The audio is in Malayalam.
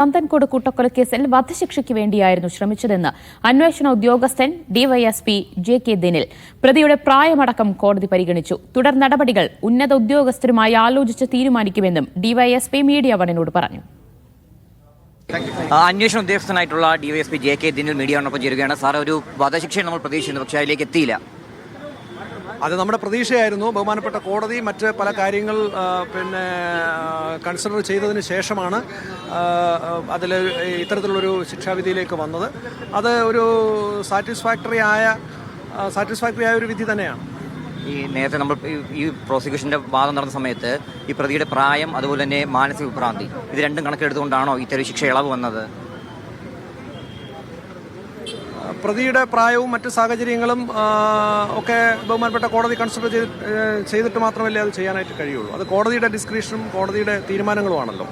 നന്ദൻകോട് കൂട്ടക്കൊലക്കേസിൽ വധശിക്ഷയ്ക്ക് വേണ്ടിയായിരുന്നു ശ്രമിച്ചതെന്ന് അന്വേഷണ ഉദ്യോഗസ്ഥൻ ഡിവൈഎസ്പി ജെ.കെ. ദിനിൽ. പ്രതിയുടെ പ്രായമടക്കം കോടതി പരിഗണിച്ചു. തുടർ നടപടികൾ ഉന്നത ഉദ്യോഗസ്ഥരുമായി ആലോചിച്ച് തീരുമാനിക്കുമെന്നും ഡിവൈഎസ്പി മീഡിയ വണിനോട് പറഞ്ഞു. അന്വേഷണ ഉദ്യോഗസ്ഥനായിട്ടുള്ള ഡിവൈഎസ്പി ജെ.കെ. ദിനിൽ മീഡിയ വണ്ണൊപ്പം ചേരുകയാണ്. സാർ, ഒരു വധശിക്ഷ നമ്മൾ പ്രതീക്ഷിക്കുന്നു, പക്ഷേ അതിലേക്ക് എത്തിയില്ല. അത് നമ്മുടെ പ്രതീക്ഷയായിരുന്നു. ബഹുമാനപ്പെട്ട കോടതി മറ്റ് പല കാര്യങ്ങൾ കൺസിഡർ ചെയ്തതിന് ശേഷമാണ് അതിൽ ഇത്തരത്തിലുള്ളൊരു ശിക്ഷാവിധിയിലേക്ക് വന്നത്. അത് ഒരു സാറ്റിസ്ഫാക്ടറി ആയ ഒരു വിധി തന്നെയാണ്. ഈ നേരത്തെ നമ്മൾ ഈ പ്രോസിക്യൂഷൻ്റെ വാദം നടന്ന സമയത്ത് ഈ പ്രതിയുടെ പ്രായം അതുപോലെ തന്നെ മാനസിക വിഭ്രാന്തി ഇത് രണ്ടും കണക്കെടുത്തുകൊണ്ടാണോ ഇത്തരം ശിക്ഷ ഇളവ് വന്നത്? പ്രതിയുടെ പ്രായവും മറ്റ് സാഹചര്യങ്ങളും ഒക്കെ ബഹുമാനപ്പെട്ട കോടതി കൺസിഡർ ചെയ്തിട്ട് മാത്രമല്ലേ അത് ചെയ്യാനായിട്ട് കഴിയുള്ളൂ. അത് കോടതിയുടെ ഡിസ്ക്രിപ്ഷനും കോടതിയുടെ തീരുമാനങ്ങളുമാണല്ലോ.